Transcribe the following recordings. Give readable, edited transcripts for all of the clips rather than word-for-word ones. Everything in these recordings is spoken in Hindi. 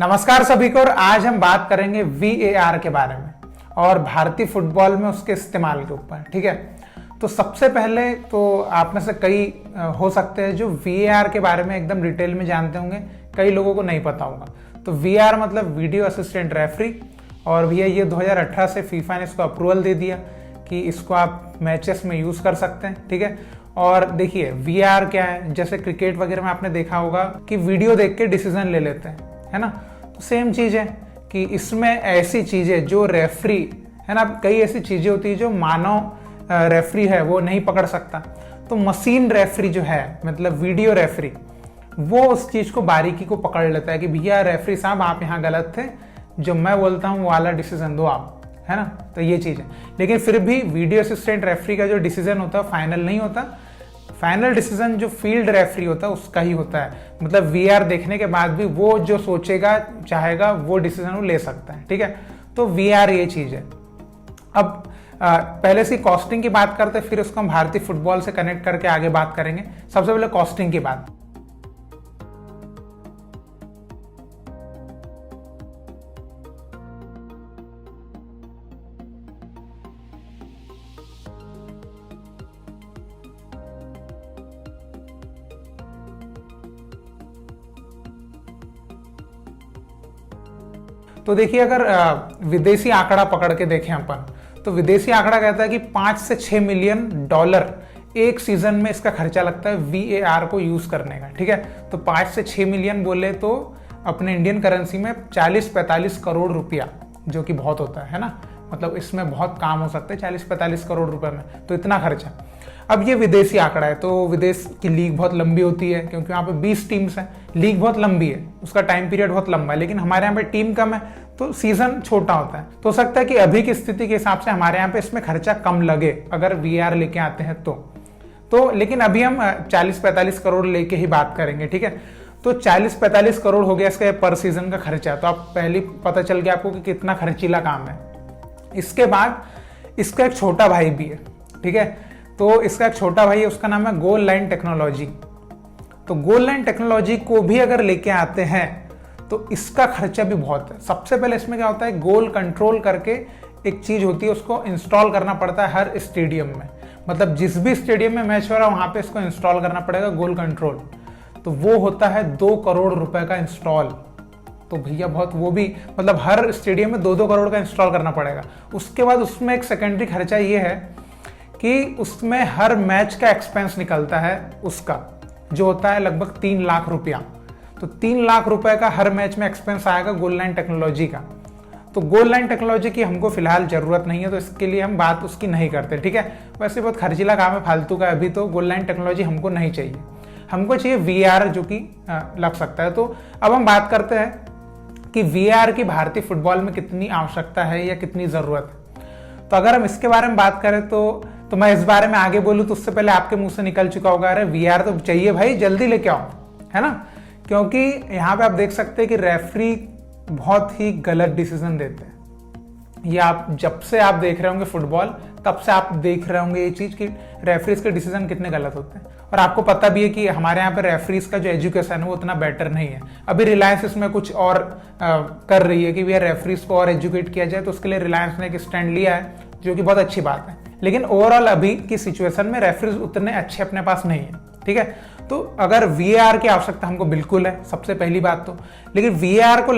नमस्कार सभी को। और आज हम बात करेंगे VAR के बारे में और भारतीय फुटबॉल में उसके इस्तेमाल के ऊपर। ठीक है, तो सबसे पहले तो आप में से कई हो सकते हैं जो VAR के बारे में एकदम डिटेल में जानते होंगे, कई लोगों को नहीं पता होगा। तो VAR मतलब वीडियो असिस्टेंट रेफरी, और भैया ये 2018 से फीफा ने इसको अप्रूवल दे दिया कि इसको आप मैचेस में यूज़ कर सकते हैं। ठीक है, और देखिए VAR क्या है, जैसे क्रिकेट वगैरह में आपने देखा होगा कि वीडियो देख के डिसीजन ले लेते हैं, है ना। तो सेम चीज़ है कि इसमें ऐसी चीज़ें जो रेफरी, है ना, कई ऐसी चीज़ें होती है जो मानव रेफरी है वो नहीं पकड़ सकता। तो मशीन रेफरी जो है, मतलब वीडियो रेफरी, वो उस चीज़ को बारीकी को पकड़ लेता है कि भैया रेफरी साहब आप यहाँ गलत थे, जो मैं बोलता हूँ वो वाला डिसीजन दो आप, है ना। तो ये चीज़ है, लेकिन फिर भी वीडियो असिस्टेंट रेफरी का जो डिसीजन होता है फाइनल नहीं होता। फाइनल डिसीजन जो फील्ड रेफरी होता है उसका ही होता है। मतलब VAR देखने के बाद भी वो जो सोचेगा चाहेगा वो डिसीजन वो ले सकता है। ठीक है, तो VAR ये चीज़ है। अब पहले से कॉस्टिंग की बात करते, फिर उसको हम भारतीय फुटबॉल से कनेक्ट करके आगे बात करेंगे। सबसे पहले कॉस्टिंग की बात। तो देखिए, अगर विदेशी आंकड़ा पकड़ के देखें अपन, तो विदेशी आंकड़ा कहता है कि 5 से 6 मिलियन डॉलर एक सीजन में इसका खर्चा लगता है VAR को यूज करने का। ठीक है, तो 5 से 6 मिलियन बोले तो अपने इंडियन करेंसी में 40-45 करोड़ रुपया, जो कि बहुत होता है ना। मतलब इसमें बहुत काम हो सकता है 40-45 करोड़ रुपए में, तो इतना खर्चा। अब ये विदेशी आंकड़ा है, तो विदेश की लीग बहुत लंबी होती है क्योंकि वहाँ पे 20 टीम्स हैं, लीग बहुत लंबी है, उसका टाइम पीरियड बहुत लंबा है। लेकिन हमारे यहाँ पे टीम कम है तो सीजन छोटा होता है। तो हो सकता है कि अभी की स्थिति के हिसाब से हमारे यहाँ पे इसमें खर्चा कम लगे अगर VAR लेके आते हैं तो लेकिन अभी हम 40-45 करोड़ लेके ही बात करेंगे। ठीक है, तो 40-45 करोड़ हो गया इसका पर सीजन का खर्चा। तो आप पहले पता चल गया आपको कि कितना खर्चीला काम है। इसके बाद इसका एक छोटा भाई भी है। ठीक है, तो इसका एक छोटा भाई है, उसका नाम है गोल लाइन टेक्नोलॉजी। तो गोल लाइन टेक्नोलॉजी को भी अगर लेके आते हैं तो इसका खर्चा भी बहुत है। सबसे पहले इसमें क्या होता है, गोल कंट्रोल करके एक चीज होती है, उसको इंस्टॉल करना पड़ता है हर स्टेडियम में। मतलब जिस भी स्टेडियम में मैच हो रहा है वहां पे इसको इंस्टॉल करना पड़ेगा गोल कंट्रोल। तो वो होता है 2 करोड़ रुपए का इंस्टॉल। तो भैया बहुत, वो भी मतलब हर स्टेडियम में 2-2 करोड़ का इंस्टॉल करना पड़ेगा। उसके बाद उसमें एक सेकेंडरी खर्चा ये है कि उसमें हर मैच का एक्सपेंस निकलता है उसका, जो होता है लगभग 3 लाख रुपया। तो 3 लाख रुपए का हर मैच में एक्सपेंस आएगा गोल लाइन टेक्नोलॉजी का। तो गोल लाइन टेक्नोलॉजी की हमको फिलहाल जरूरत नहीं है, तो इसके लिए हम बात उसकी नहीं करते। ठीक है, वैसे बहुत खर्चीला काम है, फालतू का। अभी तो गोल लाइन टेक्नोलॉजी हमको नहीं चाहिए, हमको चाहिए VAR जो कि लग सकता है। तो अब हम बात करते हैं कि VAR की भारतीय फुटबॉल में कितनी आवश्यकता है या कितनी जरूरत है। तो अगर हम इसके बारे में बात करें तो मैं इस बारे में आगे बोलूँ तो उससे पहले आपके मुंह से निकल चुका होगा, अरे VAR तो चाहिए भाई, जल्दी लेके आओ, है ना। क्योंकि यहाँ पे आप देख सकते हैं कि रेफरी बहुत ही गलत डिसीजन देते हैं। ये आप जब से आप देख रहे होंगे फुटबॉल, तब से आप देख रहे होंगे ये चीज कि रेफरीज के डिसीजन कितने गलत होते हैं। और आपको पता भी है कि हमारे यहाँ पे रेफरीज का जो एजुकेशन है वो उतना बेटर नहीं है। अभी रिलायंस इसमें कुछ और कर रही है कि भैया रेफरीज को और एजुकेट किया जाए, तो उसके लिए रिलायंस ने एक स्टैंड लिया है, जो कि बहुत अच्छी बात है। लेकिन ओवरऑल अभी की सिचुएशन में रेफरीज उतने अच्छे अपने पास नहीं है। ठीक है, तो अगर VAR की आवश्यकता हमको बिल्कुल है, सबसे पहली बात तो। लेकिन VAR को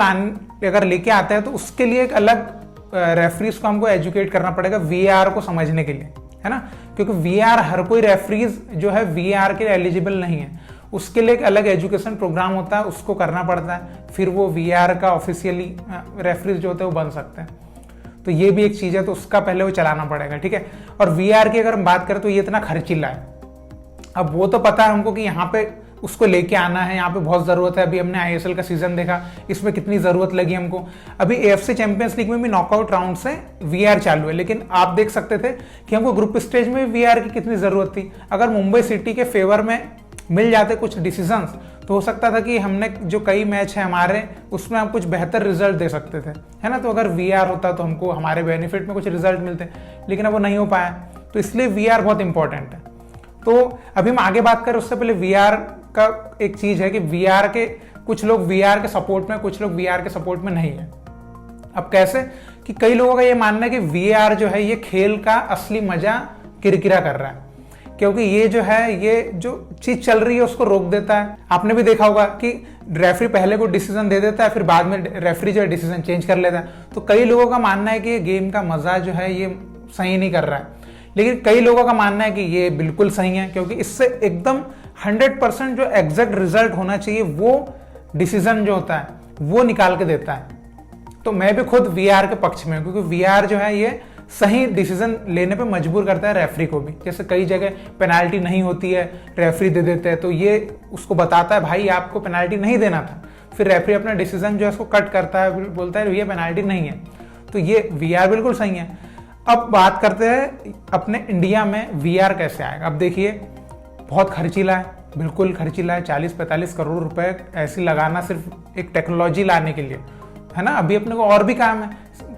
अगर लेके आते हैं तो उसके लिए एक अलग रेफरीज को हमको एजुकेट करना पड़ेगा VAR को समझने के लिए, है ना। क्योंकि VAR, हर कोई रेफरीज जो है VAR के लिए एलिजिबल नहीं है। उसके लिए एक अलग एजुकेशन प्रोग्राम होता है, उसको करना पड़ता है, फिर वो VAR का ऑफिशियली रेफरीज जो होते हैं वो बन सकते हैं। तो ये भी एक चीज़ है, तो उसका पहले वो चलाना पड़ेगा। ठीक है, और VAR की अगर हम बात करें तो ये इतना खर्चीला है। अब वो तो पता है हमको कि यहाँ पे उसको लेके आना है, यहाँ पे बहुत ज़रूरत है। अभी हमने ISL का सीजन देखा, इसमें कितनी ज़रूरत लगी हमको। अभी AFC चैंपियंस लीग में भी नॉकआउट राउंड से VAR चालू है, लेकिन आप देख सकते थे कि हमको ग्रुप स्टेज में VAR की कितनी ज़रूरत थी। अगर मुंबई सिटी के फेवर में मिल जाते कुछ डिसीजंस, तो हो सकता था कि हमने जो कई मैच है हमारे, उसमें हम कुछ बेहतर रिजल्ट दे सकते थे, है ना। तो अगर VAR होता तो हमको हमारे बेनिफिट में कुछ रिजल्ट मिलते, लेकिन अब वो नहीं हो पाया। तो इसलिए VAR बहुत इंपॉर्टेंट है। तो अभी हम आगे बात करें उससे पहले VR का एक चीज है कि VR के कुछ लोग वीआर के सपोर्ट में, कुछ लोग वीआर के सपोर्ट में नहीं है। अब कैसे कि कई लोगों का ये मानना है कि वीआर जो है ये खेल का असली मजा किरकिरा कर रहा है, क्योंकि ये जो है ये जो चीज चल रही है उसको रोक देता है। आपने भी देखा होगा कि रेफरी पहले को डिसीजन दे देता है, फिर बाद में रेफरी जो है डिसीजन चेंज कर लेता है। तो कई लोगों का मानना है कि ये गेम का मजा जो है ये सही नहीं कर रहा है, लेकिन कई लोगों का मानना है कि ये बिल्कुल सही है, क्योंकि इससे एकदम 100% जो एग्जैक्ट रिजल्ट होना चाहिए वो डिसीजन जो होता है वो निकाल के देता है। तो मैं भी खुद वीआर के पक्ष में हूं, क्योंकि वीआर जो है ये सही डिसीजन लेने पे मजबूर करता है रेफरी को भी। जैसे कई जगह पेनाल्टी नहीं होती है, रेफरी दे देते हैं, तो ये उसको बताता है भाई आपको पेनाल्टी नहीं देना था, फिर रेफरी अपना डिसीजन जो है उसको कट करता है, बोलता है ये पेनाल्टी नहीं है। तो ये वीआर बिल्कुल सही है। अब बात करते हैं अपने इंडिया में वीआर कैसे आएगा। अब देखिए बहुत खर्चीला है, बिल्कुल खर्चीला है। 40-45 करोड़ रुपए ऐसे लगाना सिर्फ एक टेक्नोलॉजी लाने के लिए, है ना। अभी अपने को और भी काम है,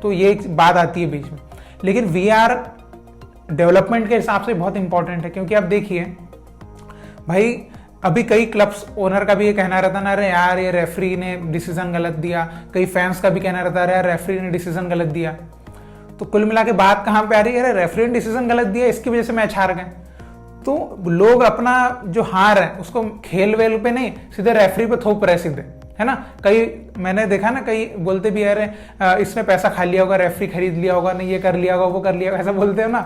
तो ये एक बात आती है बीच में। लेकिन वीआर डेवलपमेंट के हिसाब से बहुत इंपॉर्टेंट है, क्योंकि आप देखिए भाई अभी कई क्लब्स ओनर का भी ये कहना रहता ना, अरे यार ये रेफरी ने डिसीजन गलत दिया। कई फैंस का भी कहना रहता है अरे यार रेफरी ने डिसीजन गलत दिया। तो कुल मिला के बात कहां पे आ रही है, अरे रेफरी ने डिसीजन गलत दिया, इसकी वजह से मैच हार गए। तो लोग अपना जो हार है उसको खेल वेल पे नहीं, सीधे रेफरी पे थोप रहे सीधे, है ना। कई मैंने देखा ना, कई बोलते भी अरे इसने पैसा खा लिया होगा, रेफरी खरीद लिया होगा, नहीं ये कर लिया होगा, वो कर लिया होगा, ऐसा बोलते हो ना।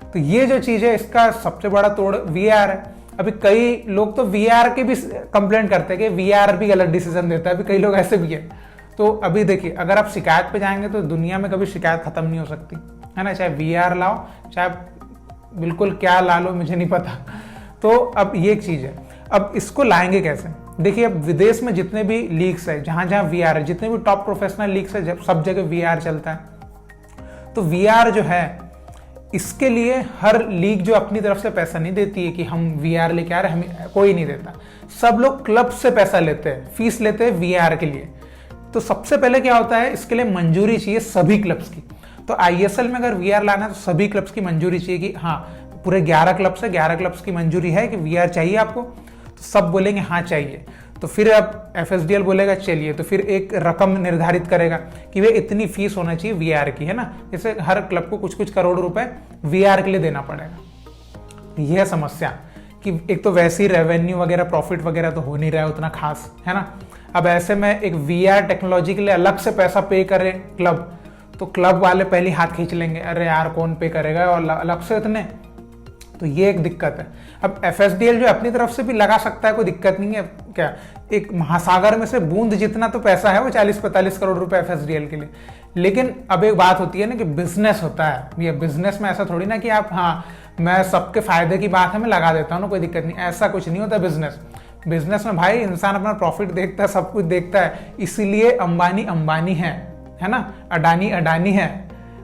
तो ये जो चीज है इसका सबसे बड़ा तोड़ वीआर है। अभी कई लोग तो वीआर के भी कंप्लेंट करते हैं कि वीआर भी गलत डिसीजन देता है, अभी कई लोग ऐसे भी है। तो अभी देखिए अगर आप शिकायत पे जाएंगे तो दुनिया में कभी शिकायत खत्म नहीं हो सकती, है ना। चाहे वीआर लाओ, चाहे बिल्कुल क्या ला लो, मुझे नहीं पता। तो अब ये एक चीज है, अब इसको लाएंगे कैसे। देखिए अब विदेश में जितने भी लीग्स है, जहां जहां वीआर है, जितने भी टॉप प्रोफेशनल लीग्स है, सब जगह वीआर चलता है। तो वीआर जो है इसके लिए हर लीग जो अपनी तरफ से पैसा नहीं देती है कि हम वीआर लेके आ रहे हैं, हमें कोई नहीं देता। सब लोग क्लब से पैसा लेते हैं, फीस लेते हैं वीआर के लिए। तो सबसे पहले क्या होता है, इसके लिए मंजूरी चाहिए सभी क्लब्स की। तो आईएसएल में अगर वीआर लाना है तो सभी क्लब्स की मंजूरी चाहिए कि हाँ पूरे 11 क्लब्स है, 11 क्लब्स की मंजूरी है कि वीआर चाहिए आपको। तो सब बोलेंगे हाँ चाहिए। तो फिर अब एफएसडीएल बोलेगा चलिए, तो फिर एक रकम निर्धारित करेगा कि वे इतनी फीस होना चाहिए वीआर की, है ना। जैसे हर क्लब को कुछ कुछ करोड़ रुपए वीआर के लिए देना पड़ेगा। यह समस्या कि एक तो वैसे ही रेवेन्यू वगैरह प्रॉफिट वगैरह तो हो नहीं रहा है उतना खास, है ना। अब ऐसे में एक वीआर टेक्नोलॉजी के लिए अलग से पैसा पे करे क्लब, तो क्लब वाले पहले हाथ खींच लेंगे, अरे यार कौन पे करेगा और अलग से इतने। तो ये एक दिक्कत है। अब एफएसडीएल जो अपनी तरफ से भी लगा सकता है, कोई दिक्कत नहीं है। क्या एक महासागर में से बूंद जितना तो पैसा है वो 40-45 करोड़ रुपए एफएसडीएल के लिए। लेकिन अब एक बात होती है ना कि बिजनेस होता है, ये बिजनेस में ऐसा थोड़ी ना कि आप हाँ मैं सबके फायदे की बात है मैं लगा देता हूँ ना, कोई दिक्कत नहीं, ऐसा कुछ नहीं होता बिजनेस में भाई इंसान अपना प्रॉफिट देखता है, सब कुछ देखता है। इसीलिए अंबानी अंबानी है ना, अडानी अडानी है।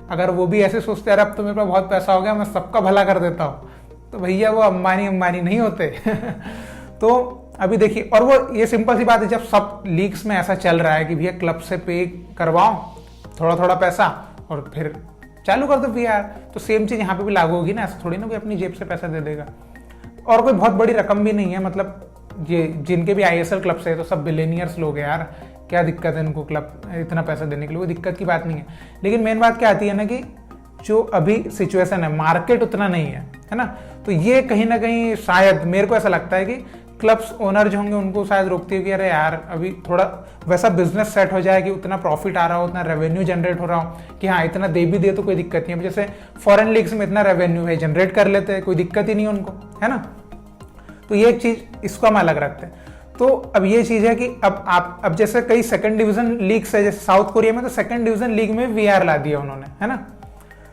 अगर वो भी ऐसे सोचते हैं अब तो मेरे पास बहुत पैसा हो गया मैं सबका भला कर देता हूँ, तो भैया वो अंबानी अंबानी नहीं होते। तो अभी देखिए, और वो ये सिंपल सी बात है, जब सब लीग्स में ऐसा चल रहा है कि भैया क्लब से पे करवाओ थोड़ा थोड़ा पैसा और फिर चालू कर दो वीआर, तो सेम चीज यहाँ पे भी लागू होगी ना। ऐसा थोड़ी ना कोई अपनी जेब से पैसा दे देगा, और कोई बहुत बड़ी रकम भी नहीं है। मतलब ये जिनके भी आईएसएल क्लब से है तो सब बिलियनियर्स लोग हैं यार, क्या दिक्कत है इनको क्लब इतना पैसा देने के लिए, कोई दिक्कत की बात नहीं है। लेकिन मेन बात क्या आती है ना कि जो अभी सिचुएशन है मार्केट उतना नहीं है ना। तो ये कहीं ना कहीं शायद मेरे को ऐसा लगता है कि क्लब्स ओनर जो होंगे उनको शायद रोकती है कि अरे यार अभी थोड़ा वैसा बिजनेस सेट हो जाए कि उतना प्रॉफिट आ रहा हो, उतना रेवेन्यू जनरेट हो रहा हो कि हाँ इतना दे भी दे तो कोई दिक्कत नहीं है। जैसे फॉरेन लीग्स में इतना रेवेन्यू है, जनरेट कर लेते हैं, कोई दिक्कत ही नहीं उनको, है ना। तो ये एक चीज, इसको हम अलग रखते हैं। तो अब ये चीज है कि अब जैसे कई सेकंड डिवीजन लीग्स है, जैसे साउथ कोरिया में तो सेकंड डिवीजन लीग में वीआर ला दिया उन्होंने, है ना।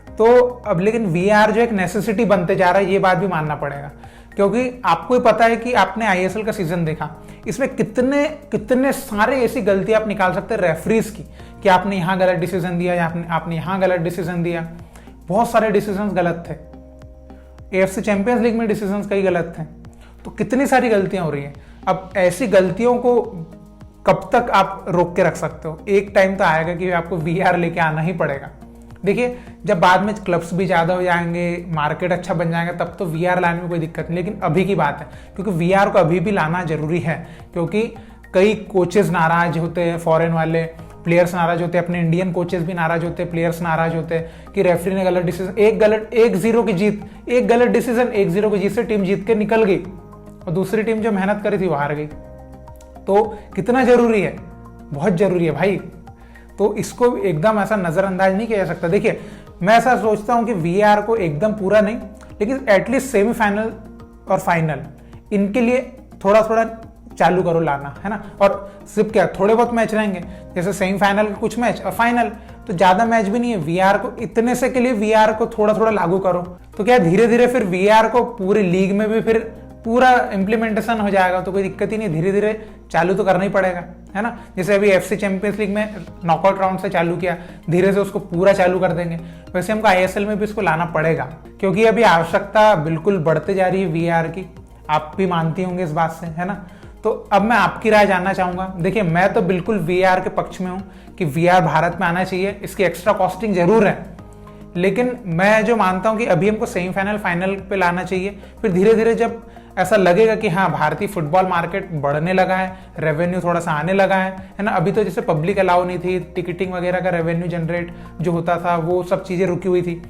तो अब लेकिन वीआर जो एक नेसेसिटी बनते जा रहा है, ये बात भी मानना पड़ेगा, क्योंकि आपको ही पता है कि आपने आईएसएल का सीजन देखा, इसमें कितने कितने सारे ऐसी गलतियां आप निकाल सकते हैं रेफरीज की कि आपने यहाँ गलत डिसीजन दिया या आपने यहाँ गलत डिसीजन दिया। बहुत सारे डिसीजन गलत थे, एएफसी चैंपियंस लीग में डिसीजन कई गलत थे। तो कितनी सारी गलतियां हो रही हैं। अब ऐसी गलतियों को कब तक आप रोक के रख सकते हो। एक टाइम तो आएगा कि आपको वीआर लेके आना ही पड़ेगा। देखिए जब बाद में क्लब्स भी ज्यादा हो जाएंगे, मार्केट अच्छा बन जाएगा, तब तो वीआर लाने में कोई दिक्कत नहीं। लेकिन अभी की बात है, क्योंकि वीआर को अभी भी लाना जरूरी है, क्योंकि कई कोचेस नाराज होते हैं, फॉरेन वाले प्लेयर्स नाराज होते हैं, अपने इंडियन कोचेस भी नाराज होते हैं, प्लेयर्स नाराज होते हैं कि रेफरी ने गलत डिसीजन, एक गलत डिसीजन 1-0 की जीत से टीम जीत के निकल गई और दूसरी टीम जो मेहनत करी थी वो हार गई। तो कितना जरूरी है, बहुत जरूरी है भाई। तो इसको एकदम ऐसा नजरअंदाज नहीं किया जा सकता। देखिए मैं ऐसा सोचता हूं कि वीआर को एकदम पूरा नहीं, लेकिन एटलीस्ट सेमीफाइनल और फाइनल इनके लिए थोड़ा थोड़ा चालू करो लाना, है ना। और सिर्फ क्या, थोड़े बहुत मैच रहेंगे, जैसे सेमीफाइनल के कुछ मैच और फाइनल, तो ज्यादा मैच भी नहीं है। वीआर को इतने से के लिए वीआर को थोड़ा थोड़ा लागू करो, तो क्या धीरे धीरे फिर वीआर को पूरी लीग में भी फिर पूरा इंप्लीमेंटेशन हो जाएगा, तो कोई दिक्कत ही नहीं। धीरे धीरे चालू तो करना ही पड़ेगा, है ना। जैसे अभी एफसी चैंपियंस लीग में नॉकआउट राउंड से चालू किया, धीरे से उसको पूरा चालू कर देंगे। वैसे हमको आईएसएल में भी इसको लाना पड़ेगा, क्योंकि अभी आवश्यकता बिल्कुल बढ़ते जा रही है वीआर की। आप भी मानती होंगे इस बात से, है ना। तो अब मैं आपकी राय जानना चाहूंगा। देखिए मैं तो बिल्कुल वीआर के पक्ष में हूं कि वीआर भारत में आना चाहिए। इसकी एक्स्ट्रा कॉस्टिंग जरूर है, लेकिन मैं जो मानता हूं कि अभी हमको सेमीफाइनल फाइनल पे लाना चाहिए। फिर धीरे धीरे जब ऐसा लगेगा कि हाँ भारतीय फुटबॉल मार्केट बढ़ने लगा है, रेवेन्यू थोड़ा सा आने लगा है ना। अभी तो जैसे पब्लिक अलाउ नहीं थी, टिकटिंग वगैरह का रेवेन्यू जनरेट जो होता था वो सब चीजें रुकी हुई थी।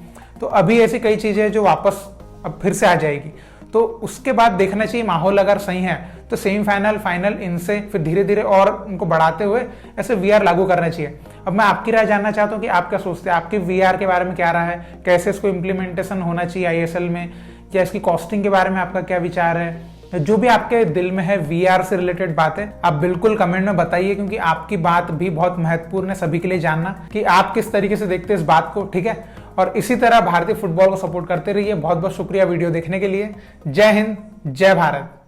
तो अभी ऐसी कई चीजें जो वापस अब फिर से आ जाएगी, तो उसके बाद देखना चाहिए माहौल अगर सही है तो सेमीफाइनल फाइनल इनसे फिर धीरे धीरे और उनको बढ़ाते हुए ऐसे वीआर लागू करना चाहिए। अब मैं आपकी राय जानना चाहता हूं कि आप क्या सोचते हैं, आपकी वीआर के बारे में क्या राय है, कैसे इसको इम्प्लीमेंटेशन होना चाहिए आईएसएल में, या इसकी कॉस्टिंग के बारे में आपका क्या विचार है। जो भी आपके दिल में है वीआर से रिलेटेड बातें आप बिल्कुल कमेंट में बताइए, क्योंकि आपकी बात भी बहुत महत्वपूर्ण है सभी के लिए जानना कि आप किस तरीके से देखते हैं इस बात को, ठीक है। और इसी तरह भारतीय फुटबॉल को सपोर्ट करते रहिए। बहुत बहुत शुक्रिया वीडियो देखने के लिए। जय हिंद, जय भारत।